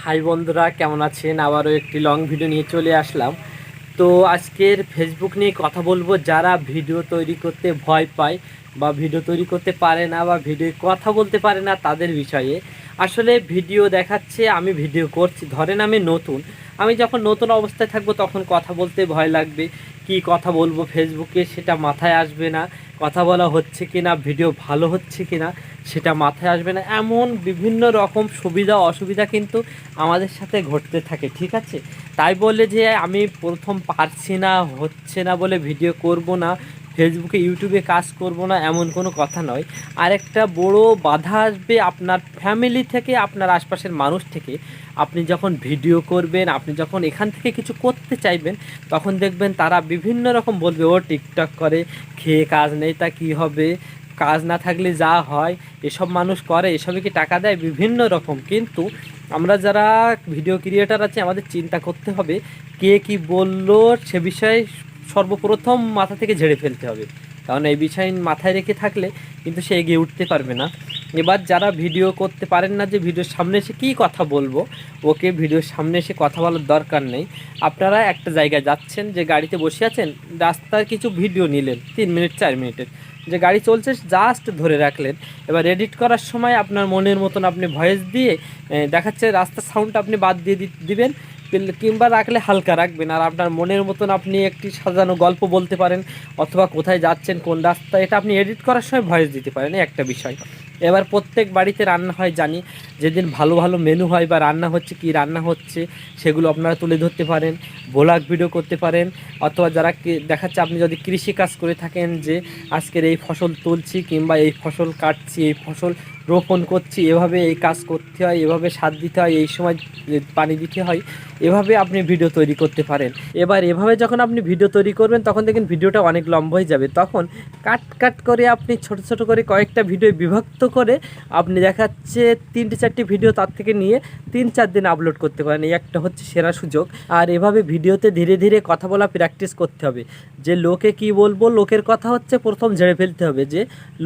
High বন্ধুরা, কেমন আছেন? আবারও একটি লং ভিডিও নিয়ে চলে আসলাম। তো আজকের ফেসবুক নিয়ে কথা বলবো। যারা ভিডিও তৈরি করতে ভয় পায় বা ভিডিও তৈরি করতে পারে না বা ভিডিও কথা বলতে পারে না তাদের বিষয়ে। আসলে ভিডিও দেখাচ্ছে, আমি ভিডিও করছি, ধরেন আমি নতুন, আমি যখন নতুন অবস্থায় থাকবো তখন কথা বলতে ভয় লাগবে। কি কথা বলবো ফেসবুকে সেটা মাথায় আসবে না, কথা বলা হচ্ছে কি না, ভিডিও ভালো হচ্ছে কি না সেটা মাথায় আসবে না। এমন বিভিন্ন রকম সুবিধা অসুবিধা কিন্তু আমাদের সাথে ঘটতে থাকে, ঠিক আছে? তাই বলে যে আমি প্রথম পারছি না, হচ্ছে না বলে ভিডিও করব না, ফেসবুকে ইউটিউবে কাজ করব না, এমন কোনো কথা নয়। আরেকটা বড় বাধা আসবে আপনার ফ্যামিলি থেকে, আপনার আশপাশের মানুষ থেকে। আপনি যখন ভিডিও করবেন, আপনি যখন এখান থেকে কিছু করতে চাইবেন, তখন দেখবেন তারা বিভিন্ন রকম বলবে, ও টিকটক করে, খেয়ে কাজ নেই, তা কী হবে, কাজ না থাকলে যা হয়, এসব মানুষ করে, এসবে কি টাকা দেয়, বিভিন্ন রকম। কিন্তু আমরা যারা ভিডিও ক্রিয়েটার আছে, আমাদের চিন্তা করতে হবে কে কি বললো সে বিষয়ে সর্বপ্রথম মাথা থেকে ঝেড়ে ফেলতে হবে। কারণ এই বিষয় মাথায় রেখে থাকলে কিন্তু সে এগিয়ে উঠতে পারবে না। এবার যারা ভিডিও করতে পারেন না, যে ভিডিওর সামনে এসে কী কথা বলবো, ওকে ভিডিওর সামনে এসে কথা বলার দরকার নেই। আপনারা একটা জায়গায় যাচ্ছেন, যে গাড়িতে বসে আছেন, রাস্তার কিছু ভিডিও নিলেন 3 মিনিট 4 মিনিটের, যে গাড়ি চলছে জাস্ট ধরে রাখলেন। এবার এডিট করার সময় আপনার মনের মতন আপনি ভয়েস দিয়ে দেখাচ্ছে রাস্তার সাউন্ডটা আপনি বাদ দিয়ে দিবেন, কিংবা রাখলে হালকা রাখবেন। আর আপনার মনের মতন আপনি একটি সাজানো গল্প বলতে পারেন, অথবা কোথায় যাচ্ছেন, কোন রাস্তা, এটা আপনি এডিট করার সময় ভয়েস দিতে পারেন, এই একটা বিষয়। এবার প্রত্যেক বাড়িতে রান্না হয় জানি, যেদিন ভালো ভালো মেনু হয় বা রান্না হচ্ছে, কি রান্না হচ্ছে সেগুলো আপনারা তুলে ধরতে পারেন, ব্লগ ভিডিও করতে পারেন। অথবা যারা দেখাচ্ছে, আপনি যদি কৃষি কাজ করে থাকেন, যে আজকের এই ফসল তুলছি, কিংবা এই ফসল কাটছি, এই ফসল রোপণ করছি, এভাবে এই কাজ করতে হয়, এভাবে সার দিতে হয়, এই সময় পানি দিতে হয়, এভাবে আপনি ভিডিও তৈরি করতে পারেন। এবার এভাবে যখন আপনি ভিডিও তৈরি করবেন, তখন দেখেন ভিডিওটা অনেক লম্বা হয়ে যাবে। তখন কাট কাট করে আপনি ছোট ছোট করে কয়েকটা ভিডিও বিভক্ত করে আপনি দেখাচ্ছে 3-4টি ভিডিও তার থেকে নিয়ে 3-4 দিন আপলোড করতে পারেন। এই একটা হচ্ছে সেরা সুযোগ। আর এভাবে ভিডিওতে ধীরে ধীরে কথা বলা প্র্যাকটিস করতে হবে। যে লোকে কি বলবো, লোকের কথা হচ্ছে প্রথম ঝেড়ে ফেলতে হবে। যে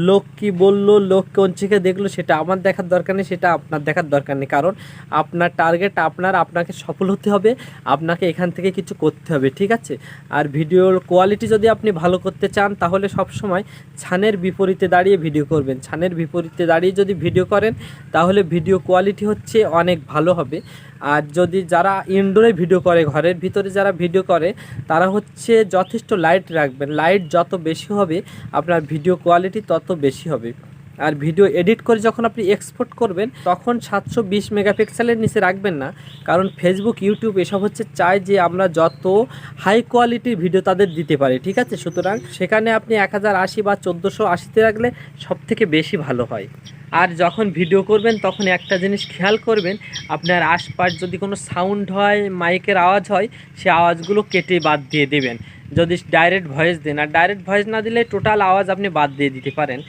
লোক কি বললো, লোক কোন চোখে দেখলো, সেটা আমার দেখার দরকার নেই, সেটা আপনার দেখার দরকার নেই। কারণ আপনার টার্গেট, আপনাকে সফল হতে হবে, আপনাকে এখান থেকে কিছু করতে হবে, ঠিক আছে? আর ভিডিওর কোয়ালিটি যদি আপনি ভালো করতে চান, তাহলে সব সময় ছানের বিপরীতে দাঁড়িয়ে ভিডিও করবেন। ছানের বিপরীতে দাঁড়িয়ে যদি ভিডিও করেন, তাহলে ভিডিও কোয়ালিটি হচ্ছে অনেক ভালো হবে। আর যদি যারা ইনডোরে ভিডিও করে, ঘরের ভিতরে যারা ভিডিও করে, তারা হচ্ছে যথেষ্ট লাইট রাখবেন। লাইট যত বেশি হবে, আপনার ভিডিও কোয়ালিটি তত বেশি হবে। আর ভিডিও এডিট করে যখন আপনি এক্সপোর্ট করবেন, তখন 720 মেগাপিক্সেলের নিচে রাখবেন না। কারণ ফেসবুক, ইউটিউব এসব হচ্ছে চায় যে আমরা যত হাই কোয়ালিটির ভিডিও তাদের দিতে পারি, ঠিক আছে? সুতরাং সেখানে আপনি 1080 বা 1480তে রাখলে সব থেকে বেশি ভালো হয়। আর যখন ভিডিও করবেন, তখন একটা জিনিস খেয়াল করবেন, আপনার আশপাশ যদি কোনো সাউন্ড হয়, মাইকের আওয়াজ হয়, সে আওয়াজগুলো কেটে বাদ দিয়ে দেবেন। যদি ডাইরেক্ট ভয়েস দেন, আর ডাইরেক্ট ভয়েস না দিলে টোটাল আওয়াজ আপনি বাদ দিয়ে দিতে পারেন।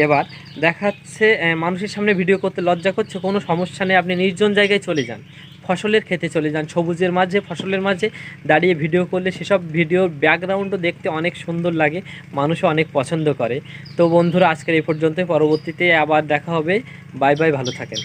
এবার দেখাচ্ছে মানুষের সামনে ভিডিও করতে লজ্জা করছে, কোনো সমস্যা নেই, আপনি নির্জন জায়গায় চলে যান, ফসলের ক্ষেতে চলে যান, সবুজের মাঝে, ফসলের মাঝে দাঁড়িয়ে ভিডিও করলে সেসব ভিডিওর ব্যাকগ্রাউন্ডও দেখতে অনেক সুন্দর লাগে, মানুষও অনেক পছন্দ করে। তো বন্ধুরা, আজকের এই পর্যন্ত, পরবর্তীতে আবার দেখা হবে। বাই বাই, ভালো থাকেন।